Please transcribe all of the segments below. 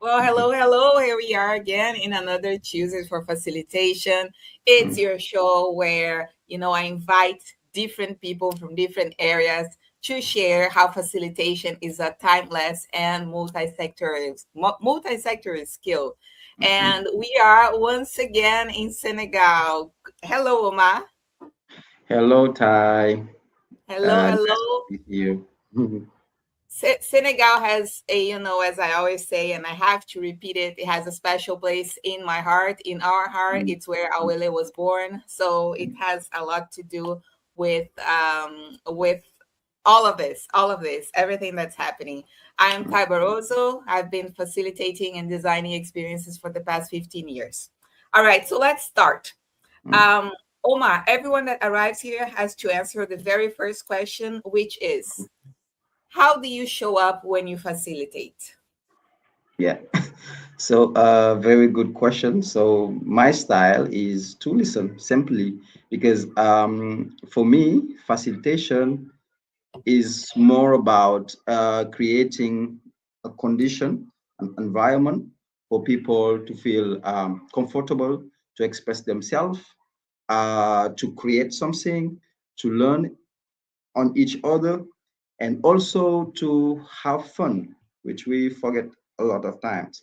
Well, hello, hello. Here we are again in another Tuesday for Facilitation. It's your show where, I invite different people from different areas to share how facilitation is a timeless and multi-sectoral skill. Mhm. And we are once again in Senegal. Hello, Oma. Hello, Ty. Hello, Nice to hello. meet you. Senegal has as I always say, and I have to repeat it, it has a special place in my heart, in our heart. It's where Awele was born. So it has a lot to do with all of this, everything that's happening. I am Ty Barroso. I've been facilitating and designing experiences for the past 15 years. All right, so let's start. Um, Oma, everyone that arrives here has to answer the very first question, which is how do you show up when you facilitate? Yeah. So, very good question. So, my style is to listen simply because for me, facilitation is more about creating a condition, an environment for people to feel comfortable, to express themselves, to create something, to learn on each other, and also to have fun, which we forget a lot of times.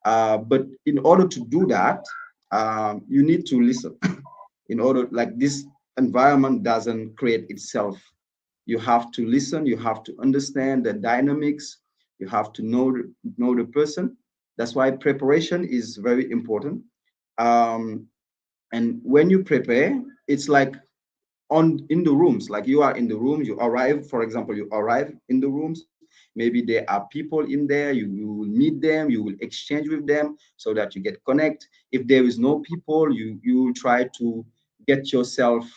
But in order to do that, you need to listen. In order, like this environment doesn't create itself. You have to listen. You have to understand the dynamics. You have to know the person. That's why preparation is very important. Um, and when you prepare, it's like on in the rooms, like you are in the room, you arrive, for example, you arrive in the rooms, maybe there are people in there, you will meet them, you will exchange with them so that you get connect. If there is no people, you will try to get yourself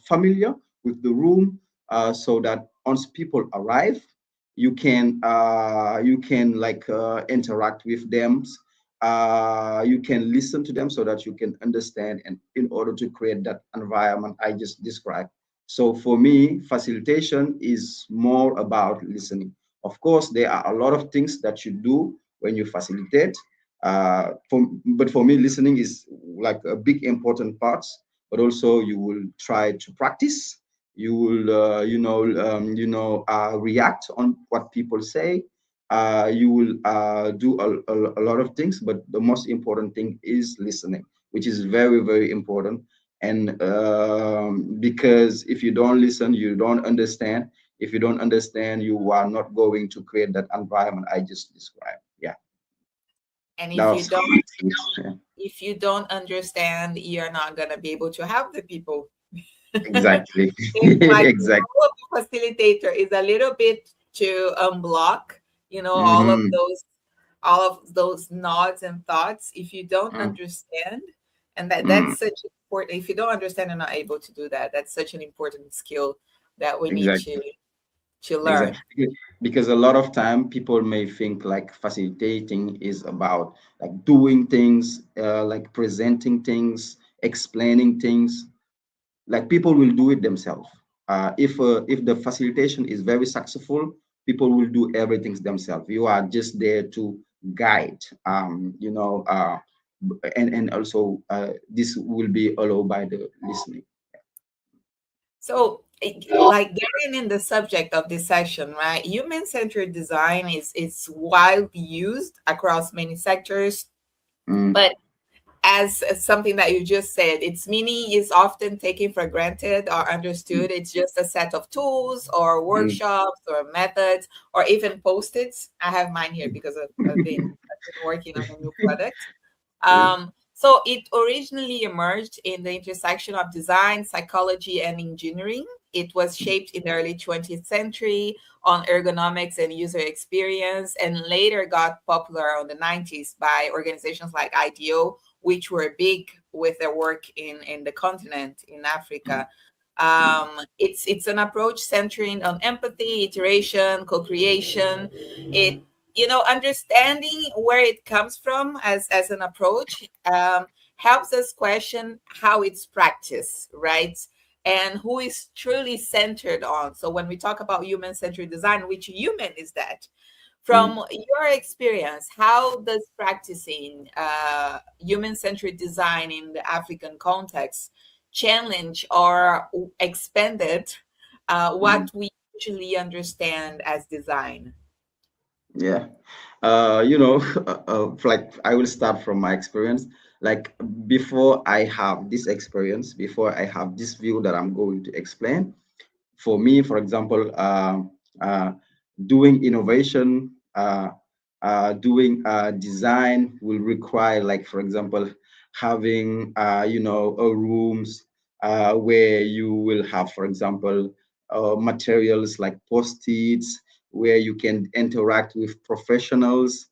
familiar with the room, so that once people arrive, you can like interact with them, you can listen to them so that you can understand, and in order to create that environment I just described. So for me, facilitation is more about listening. Of course, there are a lot of things that you do when you facilitate, but for me, listening is like a big important part. But also you will try to practice, you will react on what people say, you will do a lot of things, but the most important thing is listening, which is very, very important. And because if you don't listen, you don't understand. If you don't understand, you are not going to create that environment I just described. Yeah, And that's how I see it. Yeah. if you don't understand, you're not gonna be able to help the people. Exactly. It's like the Exactly. role of a facilitator is a little bit to unblock, Hmm. all of those nods and thoughts. If you don't understand, and that's such important. If you don't understand, you're not able to do that. That's such an important skill that we need Exactly. to learn. Exactly. Because a lot of time people may think like facilitating is about like doing things, like presenting things, explaining things. Like people will do it themselves. If the facilitation is very successful, people will do everything themselves. You are just there to guide, and also this will be allowed by the listening. So, like getting in the subject of this session, right? Human-centered design is widely used across many sectors, Mm, but as something that you just said, its meaning is often taken for granted or mm, understood. It's just a set of tools or mm, workshops or methods or even post-its. I have mine here because I've been working on a new product. mm, So it originally emerged in the intersection of design, psychology, and engineering. It was shaped in the early 20th century on ergonomics and user experience, and later got popular on the 90s by organizations like IDEO, which were big with their work in the continent, in mm, Africa. mm, It's an approach centering on empathy, iteration, co-creation. It Understanding where it comes from as an approach helps us question how it's practiced, right? And who is truly centered on. So when we talk about human-centered design, which human is that? From mm, your experience, how does practicing human-centered design in the African context challenge or expanded what mm. we usually understand as design? Yeah. Like I will start from my experience. Like before I have this experience, before I have this view that I'm going to explain, for me, for example, doing innovation, doing design will require, like, for example, having, rooms where you will have, for example, materials like post-its, where you can interact with professionals,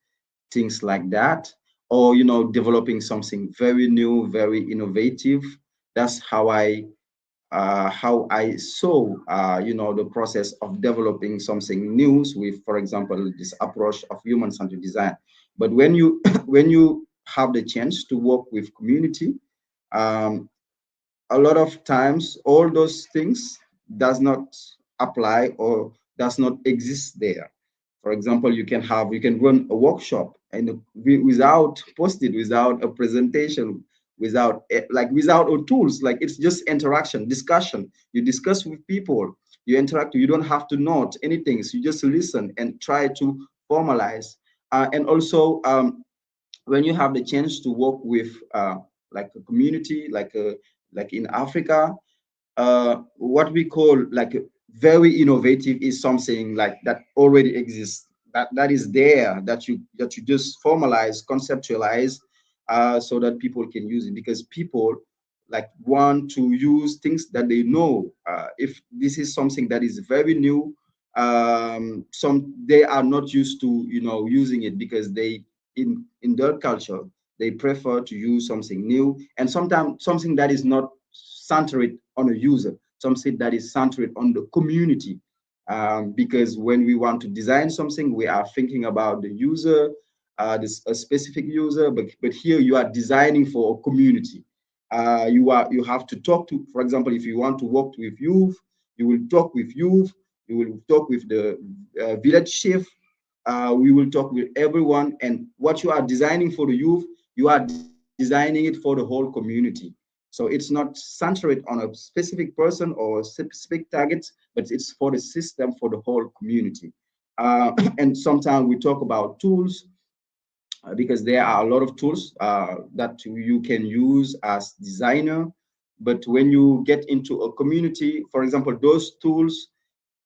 things like that, or, developing something very new, very innovative. That's how I saw, the process of developing something new with, for example, this approach of human-centered design. But when you when you have the chance to work with community, um, a lot of times all those things does not apply or does not exist there. For example, you can run a workshop and without post-it, without a presentation, without tools. Like, it's just interaction, discussion. You discuss with people, you interact. You don't have to note anything, so you just listen and try to formalize. And also, when you have the chance to work with, like a community, like in Africa, what we call like very innovative is something like that already exists, that is there, that you just formalize, conceptualize, so that people can use it, because people like want to use things that they know. If this is something that is very new, some they are not used to, using it, because they, in their culture, they prefer to use something new, and sometimes something that is not centered on a user, something that is centered on the community. Because when we want to design something, we are thinking about the user, this a specific user, but here you are designing for a community. You have to talk to, for example, if you want to work with youth, you will talk with youth, you will talk with the village chief, we will talk with everyone. And what you are designing for the youth, you are designing it for the whole community. So it's not centered on a specific person or specific targets, but it's for the system, for the whole community. And sometimes we talk about tools, because there are a lot of tools that you can use as designer. But when you get into a community, for example, those tools,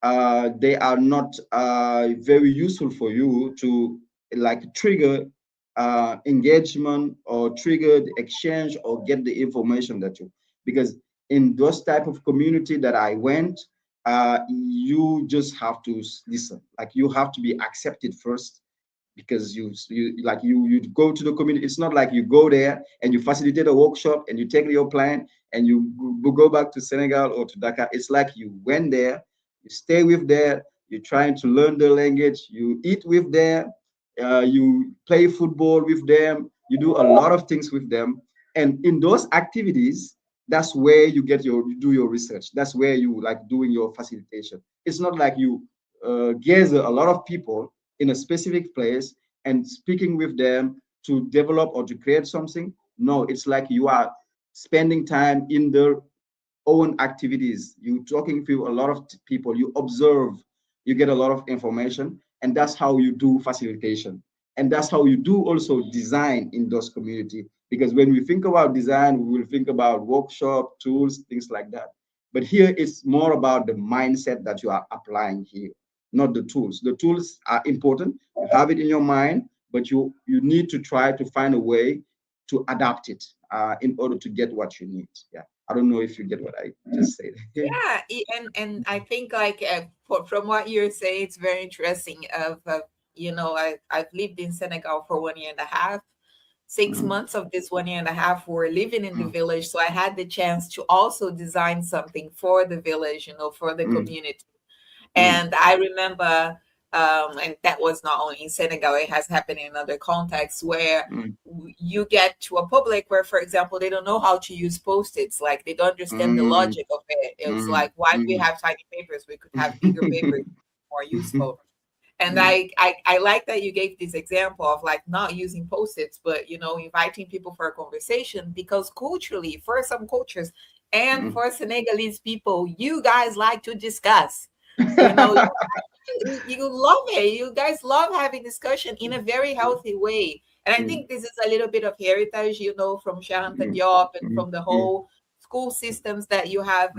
they are not very useful for you to, like, trigger engagement or trigger the exchange or get the information that you, because in those type of community that I went, you just have to listen, like you have to be accepted first, because you go to the community. It's not like you go there and you facilitate a workshop and you take your plan and you go back to Senegal or to Dakar. It's like you went there, you stay with there, you're trying to learn the language, you eat with them, you play football with them, you do a lot of things with them. And in those activities, that's where you do your research. That's where you like doing your facilitation. It's not like you gather a lot of people in a specific place and speaking with them to develop or to create something. No, it's like you are spending time in their own activities. You talking to a lot of people, you observe, you get a lot of information, and that's how you do facilitation. And that's how you do also design in those community. Because when we think about design, we will think about workshop, tools, things like that. But here it's more about the mindset that you are applying here, not the tools. The tools are important. You have it in your mind, but you need to try to find a way to adapt it in order to get what you need. Yeah. I don't know if you get what I just said. Yeah, and I think like from what you're saying, it's very interesting. I've lived in Senegal for 1 year and a half. Six Mm, months of this 1 year and a half were living in the mm, village, so I had the chance to also design something for the village, for the mm, community. mm, And I remember, and that was not only in Senegal, it has happened in other contexts where mm, you get to a public where, for example, they don't know how to use post-its. Like they don't understand the mm, logic of it. It's mm, like, why do we mm. have tiny papers? We could have bigger papers, more useful. And I like that you gave this example of like not using post-its, but inviting people for a conversation, because culturally, for some cultures and mm, for Senegalese people, you guys like to discuss. You know, you love it. You guys love having discussion in a very healthy way. And I mm, think this is a little bit of heritage, from Charente mm, Diop and mm, from the yeah, whole school systems that you have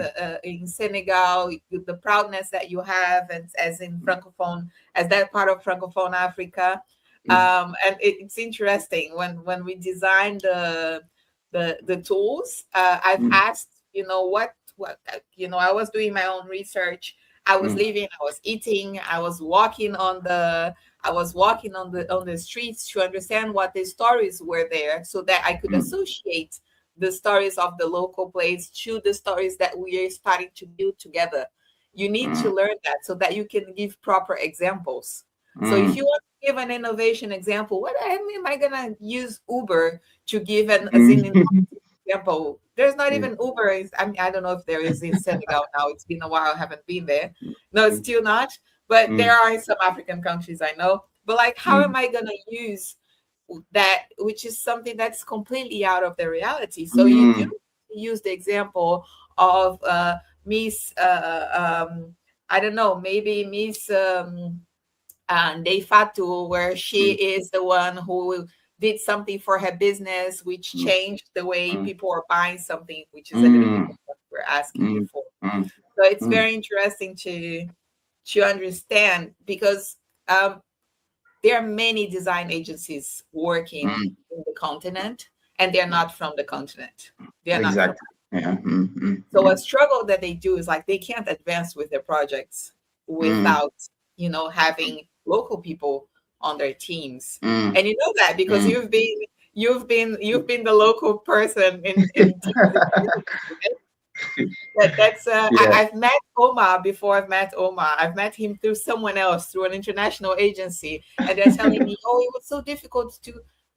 in Senegal, the proudness that you have, and as in Francophone, as that part of Francophone Africa. mm, And it's interesting when we design the tools. I've mm, asked, what I was doing my own research. I was mm, living, I was eating, I was walking on the streets to understand what the stories were there, so that I could mm, associate the stories of the local place to the stories that we are starting to build together. You need to mm, learn that so that you can give proper examples. So if you mm, want to give an innovation example, what am I gonna use Uber to give an as in mm. example? There's not Yeah, even Uber. I mean, I don't know if there is in Senegal now. It's been a while. I haven't been there. No, it's mm, still not. But there mm, are in some African countries I know. But like, how am mm, I gonna use that, which is something that's completely out of the reality? So you do mm, use the example of Miss, I don't know, maybe Miss Ndei Fatu, where she mm, is the one who did something for her business, which mm, changed the way mm, people are buying something, which is a little bit mm, of what we're asking mm, before. mm, So it's mm, very interesting to understand, because there are many design agencies working mm. in the continent, and they're not from the continent. They're not from. Exactly. Yeah. Mm, mm, So a mm, struggle that they do is like they can't advance with their projects mm, without, having local people on their teams. mm, And you know that because mm. you've been the local person in teams in Trinity, right? That's Yeah. I've met Omar before. I've met Omar. I've met him through someone else, through an international agency, and they're telling me, "Oh, it was so difficult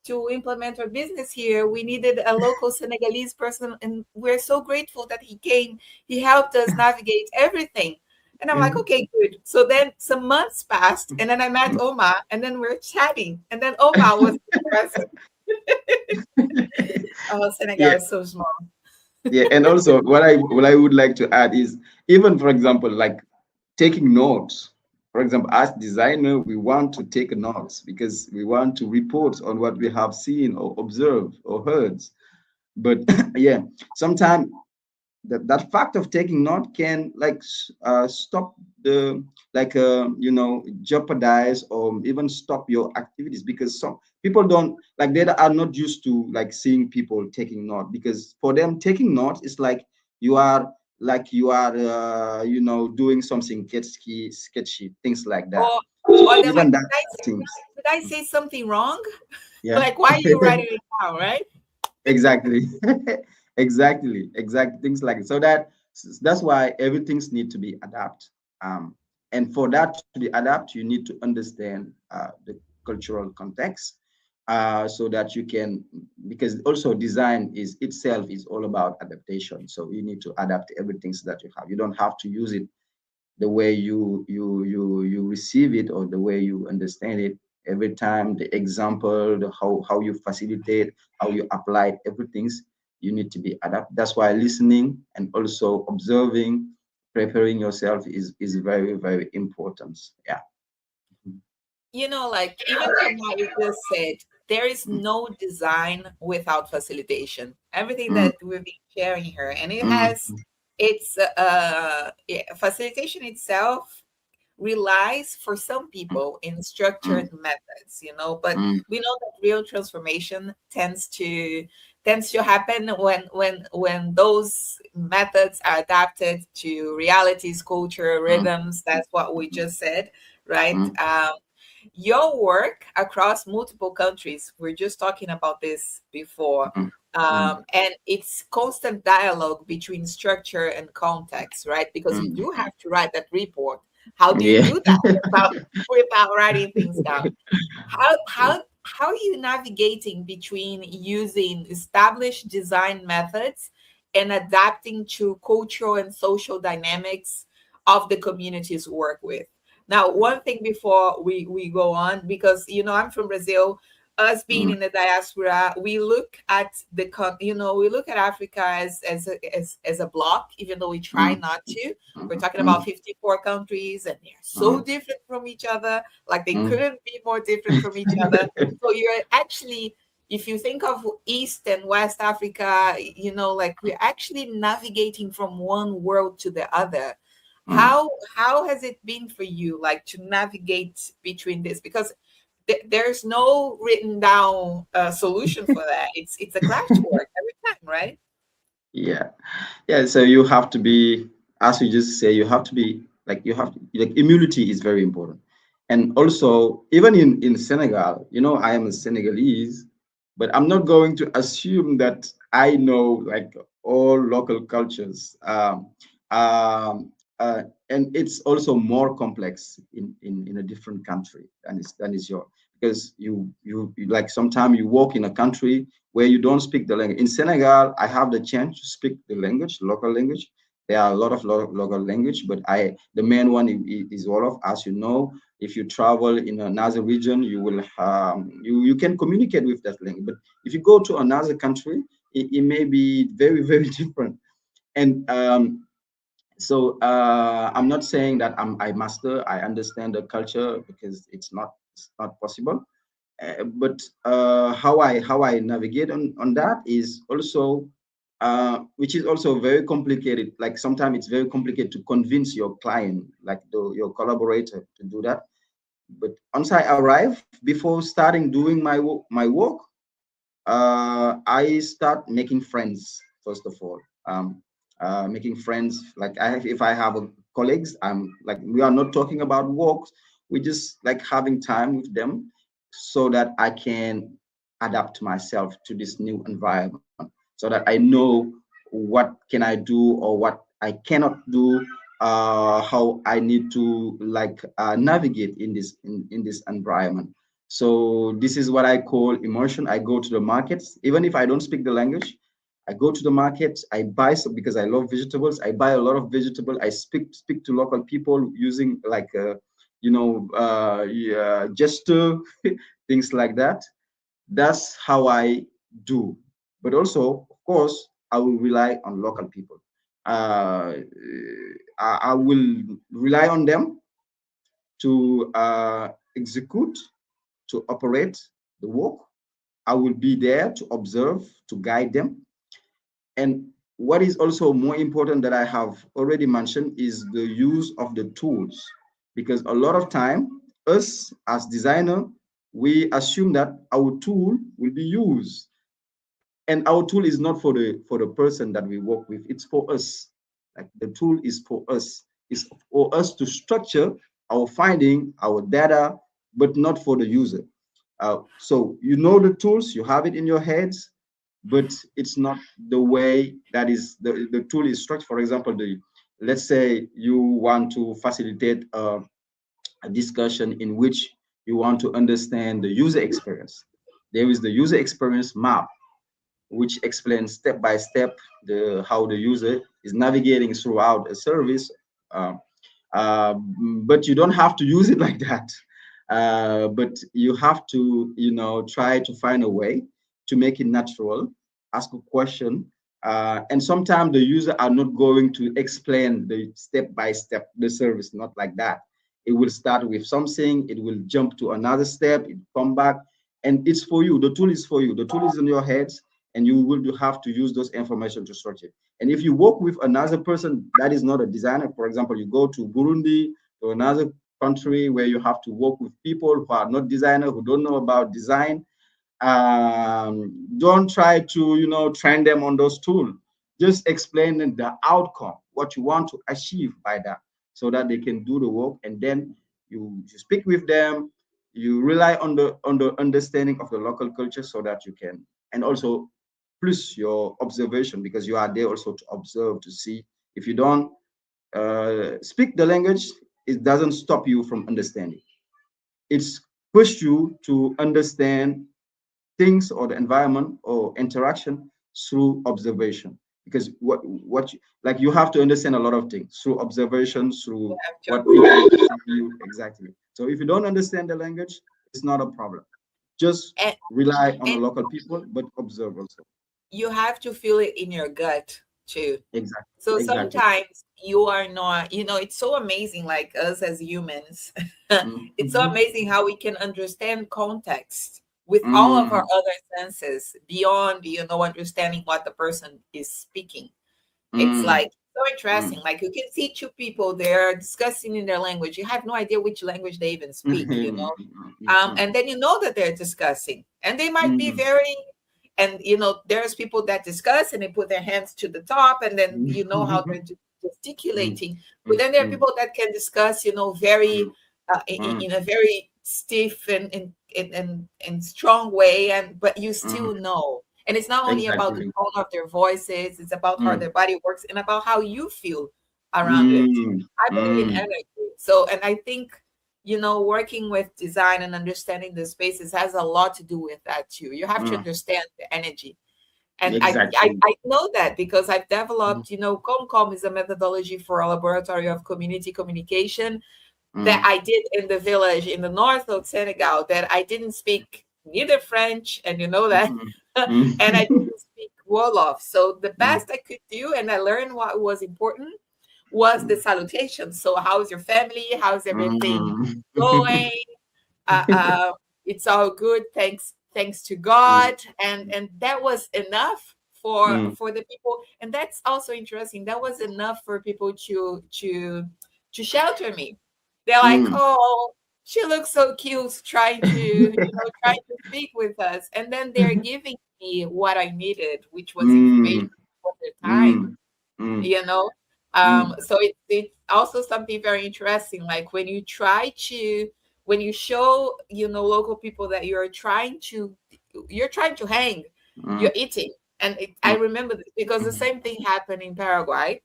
to implement our business here. We needed a local Senegalese person, and we're so grateful that he came. He helped us navigate everything." And I'm like, Mm, "Okay, good." So then some months passed, and then I met mm. Omar, and then we're chatting, and then Omar was the person. Oh, Senegal Yeah. is so small. Yeah. And also, what I would like to add is, even for example, like taking notes. For example, as designer, we want to take notes because we want to report on what we have seen or observed or heard. But yeah, sometimes that fact of taking note can like stop the like jeopardize or even stop your activities, because some people don't like, they are not used to like seeing people taking note, because for them taking note is like you are doing something sketchy things like that. Or So or they're like, even that did I say, things. did I say something wrong? Yeah. Like, why are you writing it down, right? Exactly. Exactly things like it. So that's why everything's need to be adapt, and for that to be adapt you need to understand the cultural context, so that you can, because also design is itself is all about adaptation, so you need to adapt everything so that you have, you don't have to use it the way you receive it or the way you understand it every time. The example, the how you facilitate, how you apply it, everything's you need to be adapt. That's why listening and also observing, preparing yourself is very important. Yeah. Like, even from what you just said, there is no design without facilitation. Everything Mm, that we've been sharing here, and it mm, has its facilitation itself relies for some mm, people in structured mm, methods, but mm, we know that real transformation tends to happen when those methods are adapted to realities, culture, mm, rhythms. That's what we just said, right? mm, Your work across multiple countries, we're just talking about this before, mm, mm, and it's constant dialogue between structure and context, right? Because you mm. do have to write that report. How do you Yeah. do that without writing things down? How are you navigating between using established design methods and adapting to cultural and social dynamics of the communities you work with? Now, one thing before we go on, because I'm from Brazil, us being in Mm, the diaspora, we look at we look at Africa as a block, even though we try mm, not to. We're mm, talking about mm, 54 countries, and they're so mm, different from each other. Like they mm. couldn't be more different from each other. So you're actually, if you think of East and West Africa, like we're actually navigating from one world to the other. Mm. How has it been for you, like to navigate between this? Because there's no written down solution for that. It's a craft work every time, right? Yeah. Yeah, so you have to be, as you just say, you have to be like you have to, like immunity is very important. And also, even in Senegal, I am a Senegalese, but I'm not going to assume that I know like all local cultures. Um, and it's also more complex in a different country than is your, because like sometimes you walk in a country where you don't speak the language. In Senegal, I have the chance to speak the language, local language. There are a lot of local language, but the main one is Wolof. As you know, if you travel in another region, you can communicate with that language. But if you go to another country, it may be very very different. And so I'm not saying that I master, I understand the culture, because it's not possible. But how I navigate on that is also, which is also very complicated. Like sometimes it's very complicated to convince your client, like your collaborator, to do that. But once I arrive, before starting doing my work, I start making friends first of all. Making friends, like if I have colleagues, I'm like, we are not talking about work. We just like having time with them, so that I can adapt myself to this new environment, so that I know what can I do or what I cannot do, how I need to like navigate in this environment. So this is what I call immersion. I go to the markets, even if I don't speak the language. I go to the market. I buy some because I love vegetables. I buy a lot of vegetable. I speak to local people using like yeah, gesture, things like that. That's how I do. But also, of course, I will rely on local people. I will rely on them to execute, to operate the work. I will be there to observe, to guide them. And what is also more important that I have already mentioned is the use of the tools. Because a lot of time, us as designer, we assume that our tool will be used. And our tool is not for the person that we work with, it's for us. Like the tool is for us. It's for us to structure our finding, our data, but not for the user. So you know the tools, you have it in your heads, but it's not the way that is the tool is structured. For example, let's say you want to facilitate a discussion in which you want to understand the user experience. There is the user experience map, which explains step by step how the user is navigating throughout a service. Uh, uh, but you don't have to use it like that. But you have to, try to find a way to make it natural, ask a question. And sometimes the user are not going to explain the step by step the service, not like that. It will start with something, it will jump to another step, it come back, and it's for you. The tool is for you. The tool is in your heads, and you will have to use those information to structure. And if you work with another person that is not a designer, for example, you go to Burundi or another country where you have to work with people who are not designers, who don't know about design, don't try to, train them on those tools. Just explain them the outcome, what you want to achieve by that, so that they can do the work. And then you speak with them, you rely on the understanding of the local culture, so that you can, and also plus your observation, because you are there also to observe, to see. If you don't speak the language, it doesn't stop you from understanding. It's push you to understand things or the environment or interaction through observation. because like you have to understand a lot of things through observations, You through have to what observe. people see you exactly. So if you don't understand the language, it's not a problem. Just And, rely on the and local people, but observe also. you have to feel it in your gut too. Exactly. So Exactly. sometimes you are not, it's so amazing, like us as humans. It's so Mm-hmm. amazing how we can understand context with all of our Mm, other senses beyond, understanding what the person is speaking. It's mm, like so interesting. mm, Like you can see two people, they're discussing in their language. You have no idea which language they even speak, you mm, know. mm, And then you know that they're discussing, and they might be mm, very, and there's people that discuss and they put their hands to the top, and then you know how they're mm, gesticulating. But mm, then there are mm, people that can discuss, very mm, in a very stiff and strong way, and but you mm. still know. And it's not only about the Exactly. tone of their voices; it's about how Mm, their body works and about how you feel around it. mm, I believe in mm, energy. So, and I think, working with design and understanding the spaces has a lot to do with that too. You have to mm. understand the energy. And Exactly. I know that because I've Mm, developed, COMCOM is a methodology for a laboratory of community communication that mm, I did in the village in the north of Senegal that I didn't speak neither French, and you know that, mm, and I mm, didn't speak Wolof. So the mm, best I could do, and I learned what was important, was the salutation. So how's your family? How's everything mm, going? uh, uh, it's all good, thanks to mm, God. And that was enough for mm, the people. And that's also interesting, that was enough for people to shelter me. They're like, mm, oh, she looks so cute, trying to speak with us. And then they're giving me what I needed, which was information mm, for their time. mm, mm, you know mm, so it's also something very interesting, like when you try to, when you show, local people that you're trying to hang, mm, you're eating. And I remember this because the mm, same thing happened in Paraguay.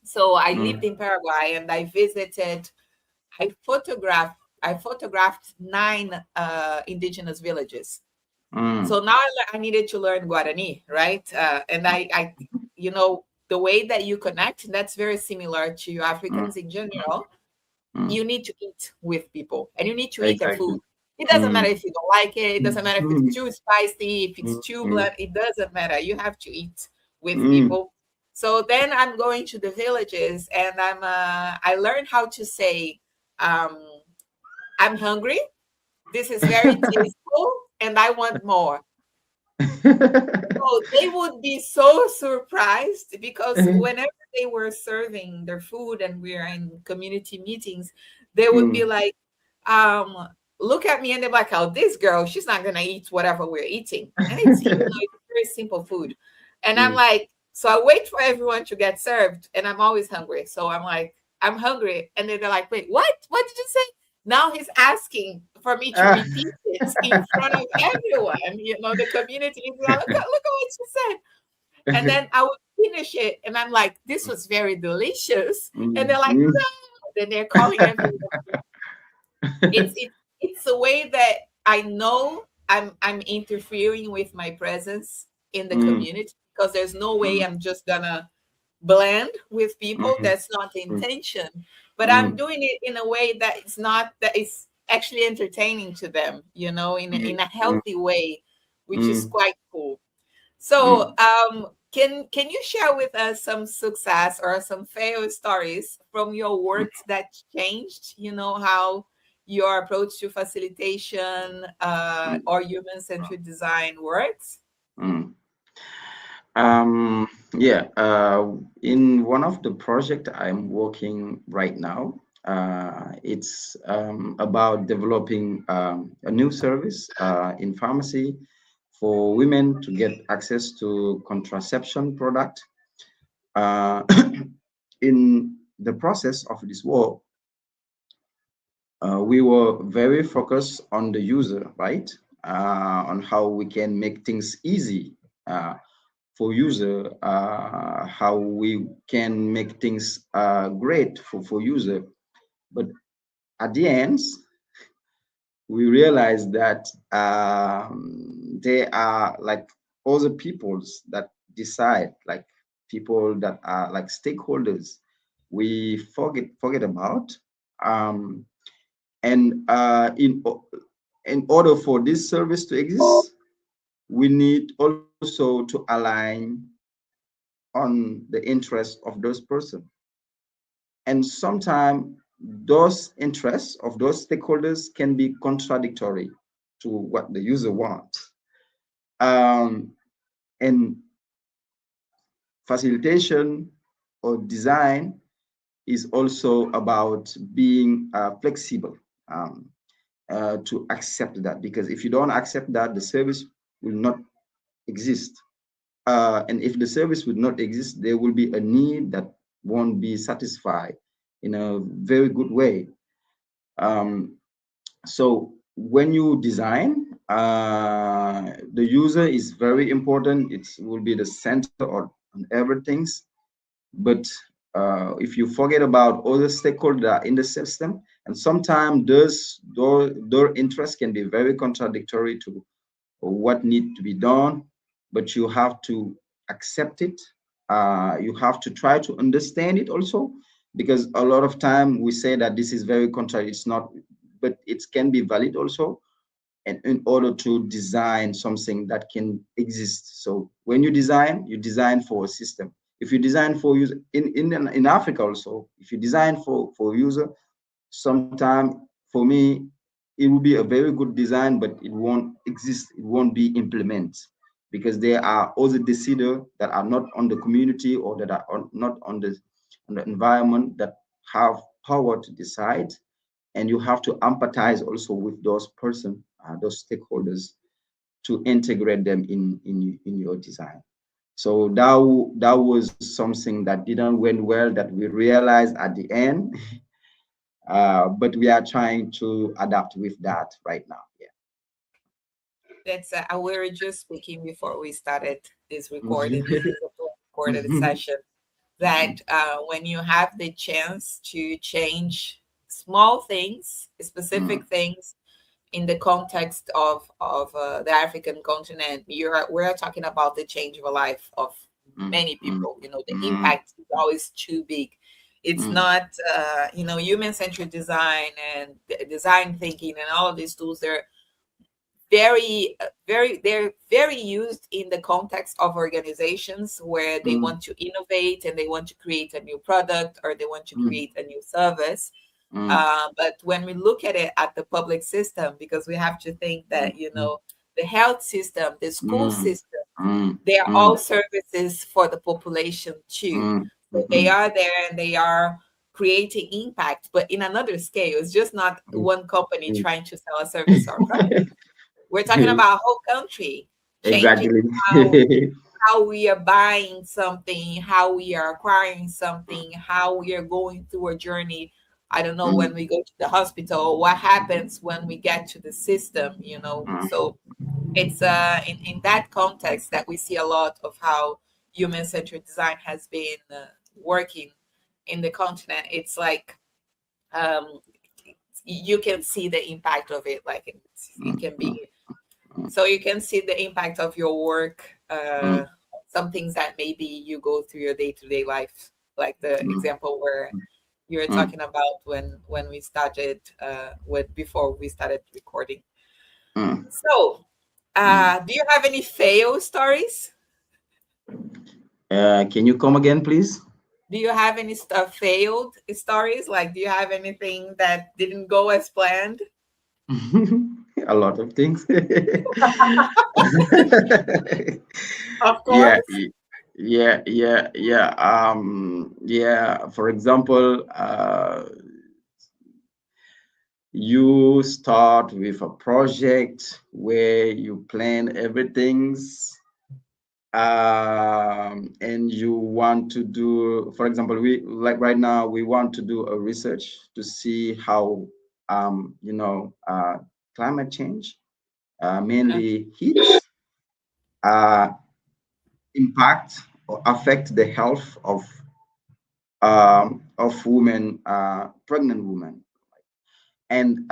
So I lived mm, in Paraguay and I photographed 9 indigenous villages. So mm, now I needed to learn Guarani, right? And the way that you connect, that's very similar to mm, Africans in general. mm. You need to eat with people and you need to eat their Exactly. food. It doesn't matter Mm, if you don't like it. It doesn't matter if it's mm, too spicy, if it's mm, too mm, blunt. It doesn't matter. You have to eat with mm. people. So then I'm going to the villages and I learned how to say, um, I'm hungry. This is very tasteful and I want more. So they would be so surprised because whenever they were serving their food and we're in community meetings, they would be Mm, like, look at me, and they're like, oh, this girl, she's not gonna eat whatever we're eating. And it's very simple food. And I'm mm, like, so I wait for everyone to get served, and I'm always hungry. So I'm like, I'm hungry. And then they're like, wait, what? What did you say? Now he's asking for me to ah, repeat it in front of everyone, the community. Is like, look at what she said. And then I would finish it, and I'm like, this was very delicious. And mm, they're like, mm. no. Then they're calling everyone. It's a way that I know I'm interfering with my presence in the Mm, community because there's no way mm, I'm just gonna blend with people. mm, That's not the mm, intention. But I'm mm, doing it in a way that it's not that it's actually entertaining to them, in a mm, healthy way, which is mm, quite cool. So, mm, can you share with us some success or some fail stories from your works that changed? How your approach to facilitation mm, or human-centered design works? mm. Yeah, in one of the project I'm working right now, it's about developing a new service in pharmacy for women to get access to contraception product. Uh, in the process of this work, we were very focused on the user, right? On how we can make things easy for user, how we can make things great for user. But at the end, we realize that there are like other peoples that decide, like people that are like stakeholders we forget about. Um, and in order for this service to exist, we need also to align on the interests of those persons. And sometimes those interests of those stakeholders can be contradictory to what the user wants. And facilitation or design is also about being flexible, um, to accept that, because if you don't accept that, the service will not exist. And if the service would not exist, there will be a need that won't be satisfied in a very good way. Um, so when you design, the user is very important. It will be the center of on everything. But if you forget about other stakeholders in the system, and sometimes their interests can be very contradictory to what need to be done, but you have to accept it. You have to try to understand it also, because a lot of time we say that this is very contrary. It's not, but it can be valid also, and in order to design something that can exist. So when you design for a system. If you design for user in Africa also, if you design for user, sometime for me it will be a very good design, but it won't exist. It won't be implemented because there are other decisions that are not on the community or that are not on the environment that have power to decide, and you have to empathize also with those person, those stakeholders, to integrate them in your design. So that was something that didn't went well, that we realized at the end, but we are trying to adapt with that right now. That's we were just speaking before we started this recording. This Yeah. is a recorded session. That when you have the chance to change small things, specific things in the context of the African continent, we're talking about the change of a life of many people. You know, the impact is always too big. It's not, human centered design and design thinking and all of these tools. They're very used in the context of organizations where they want to innovate and they want to create a new product or they want to create a new service. But when we look at it at the public system, because we have to think that, the health system, the school system, they are all services for the population too. So they are there and they are creating impact, but in another scale. It's just not one company trying to sell a service or product. We're talking about a whole country changing Exactly. how we are buying something, how we are acquiring something, how we are going through a journey. I don't know, when we go to the hospital, what happens when we get to the system. So it's in that context that we see a lot of how human-centered design has been working in the continent. It's like um, you can see the impact of it. Like it can be, so you can see the impact of your work, some things that maybe you go through your day-to-day life, like the example where you were talking about when we started with before we started recording. So do you have any fail stories? Can you come again, please? Do you have any failed stories? Like, do you have anything that didn't go as planned? A lot of things. Of Yeah, course. yeah. Yeah. For example, you start with a project where you plan everything, and you want to do, for example, we like right now we want to do a research to see how climate change, mainly heat, uh, impact or affect the health of women, pregnant women, and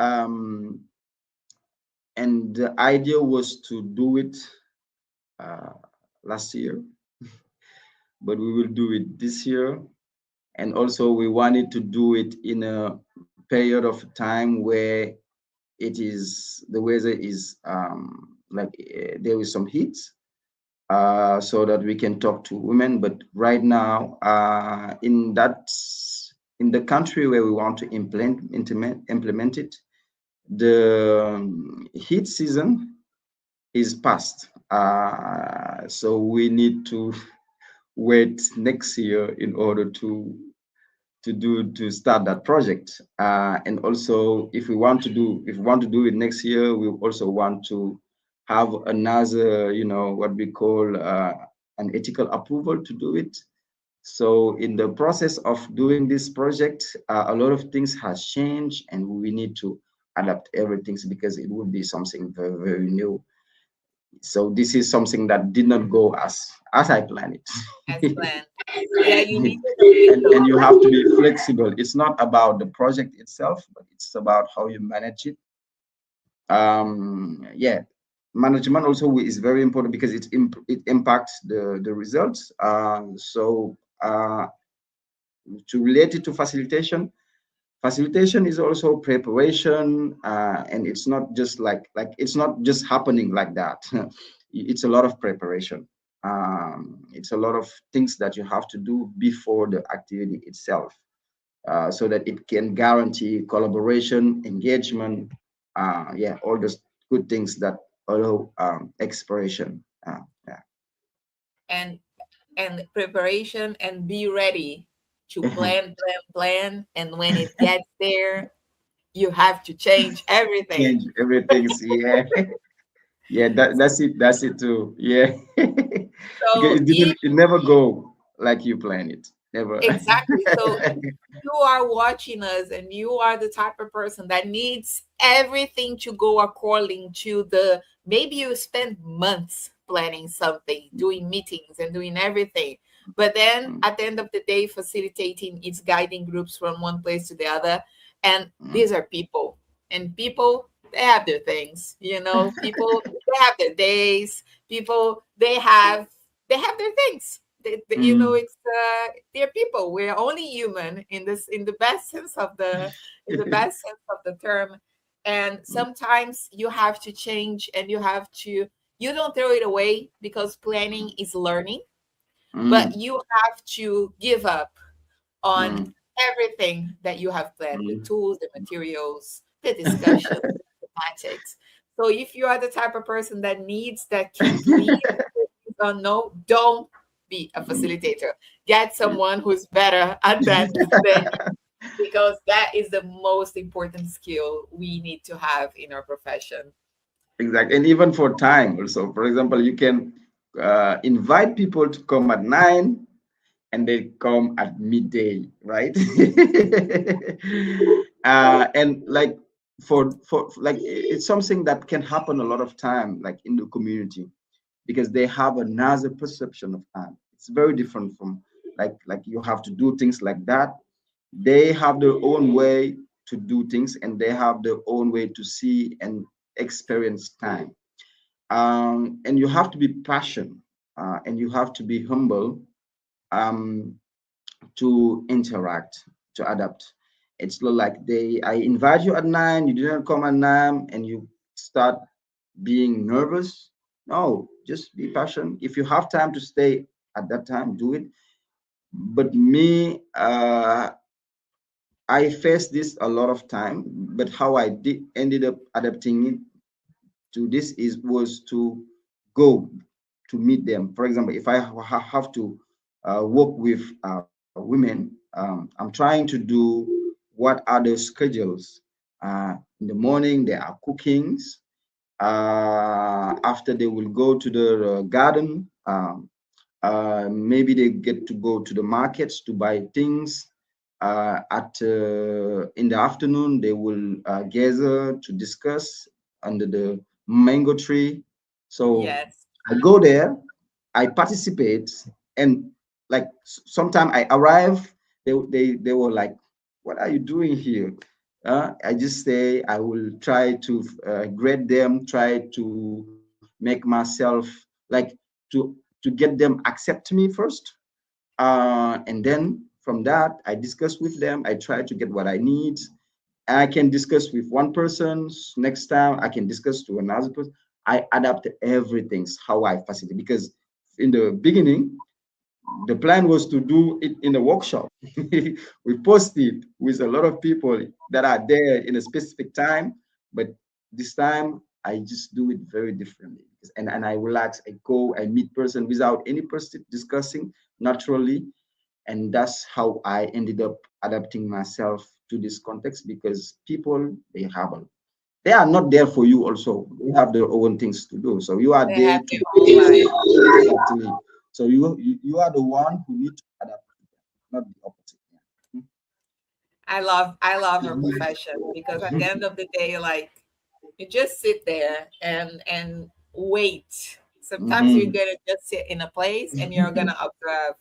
the idea was to do it uh, last year, but we will do it this year. And also we wanted to do it in a period of time where it is the weather is there is some heat, so that we can talk to women. But right now, in the country where we want to implement it, the heat season is past. So we need to wait next year in order to start that project. And also, if we want to do it next year, we also want to have another, what we call an ethical approval to do it. So in the process of doing this project, a lot of things has changed, and we need to adapt everything because it would be something very, very new. So this is something that did not go as I planned as it. planned. Yeah, you needed a And you window. have to be flexible. It's not about the project itself, but it's about how you manage it. Yeah, management also is very important because it impacts the results. To relate it to facilitation, facilitation is also preparation, and it's not just it's not just happening like that. It's a lot of preparation. It's a lot of things that you have to do before the activity itself, so that it can guarantee collaboration, engagement, yeah, all those good things that allow exploration. Yeah. and and preparation, and be ready to plan, and when it gets there, you have to change everything. Change everything. Yeah, yeah. That's it too. Yeah, because So if it never go like you plan it. Never. exactly. So if you are watching us and you are the type of person that needs everything to go according to the, maybe you spend months planning something, doing meetings and doing everything. But then Mm, at the end of the day, facilitating is guiding groups from one place to the other. And mm, these are people. And people, they have their things, people, they have their days. People, they have their things. mm. It's they're people. We're only human in this, in the best sense of the term. And sometimes you have to change, and you don't throw it away, because planning is learning, but Mm, you have to give up on mm, everything that you have planned, the mm. tools, the materials, the discussion, the tactics. So if you are the type of person that needs that complete, no, don't be a Mm. facilitator. Get someone who's better at that than you, because that is the most important skill we need to have in our profession. Exactly. And even for time also. For example, you can invite people to come at 9 and they come at midday, right? And like for like it's something that can happen a lot of time, like in the community, because they have another perception of time. It's very different from like you have to do things like that. They have their own way to do things, and they have their own way to see and experience time. And you have to be passionate, and you have to be humble, um, to interact, to adapt. It's not like I invite you at 9, you didn't come at 9, and you start being nervous. No, just be patient. If you have time to stay at that time, do it. But me, I faced this a lot of time, but how I did ended up adapting it to this is was to go to meet them. For example, if I have to work with women, I'm trying to do what are the schedules. In the morning, there are cookings. After they will go to the garden. Maybe they get to go to the markets to buy things. At In the afternoon, they will gather to discuss under the mango tree. So Yes. I go there, I participate, and like sometime I arrive, they were like, "What are you doing here?" I just say I will try to grade them, try to make myself like to get them accept me first, And then from that, I discuss with them. I try to get what I need. I can discuss with one person. Next time, I can discuss to another person. I adapt everything how I facilitate, because in the beginning, the plan was to do it in a workshop. We post it with a lot of people that are there in a specific time, but this time I just do it very differently. And I relax, I go, I meet person without any person discussing naturally. And that's how I ended up adapting myself to this context, because people, they are not there for you also. They have their own things to do. So you are They there have to their own life. exactly. So you are the one who need to adapt, not the opposite. Yeah. I love her profession because at the end of the day, like you just sit there and wait. Sometimes you're Mhm. gonna just sit in a place and you're gonna observe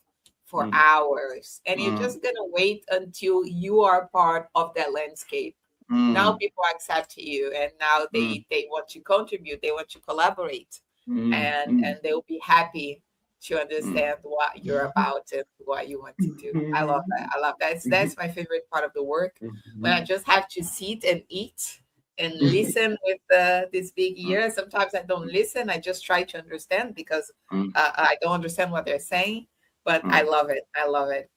for Mm, hours, and you're mm, just gonna wait until you are part of that landscape. Now mm, people accept you, and now mm, they want to contribute, they want to collaborate, mm, and mm, they'll be happy to mm. understand what you're about and what you want to do. I love that. I love that. That's my favorite part of the work, when I just have to sit and eat and listen with these big ears. Sometimes I don't listen, I just try to understand because I don't understand what they're saying, but I Mm, love it. I love it.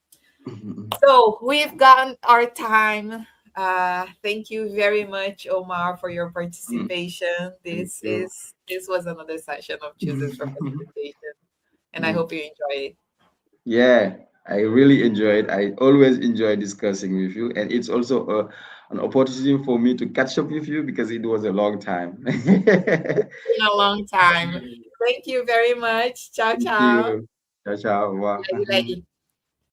mm. So we've gotten our time. Thank you very much, Omar, for your Mm. participation. Thank This you. is this was another session of Choosers for Facilitation, and I Mm. hope you enjoy it. Yeah, I really enjoyed. I always enjoy discussing with you, and it's also an opportunity for me to catch up with you because it was a long time. It's been a long time. Thank you very much. Ciao, Thank ciao. you. Ciao, ciao. Wow. Lagi-lagi.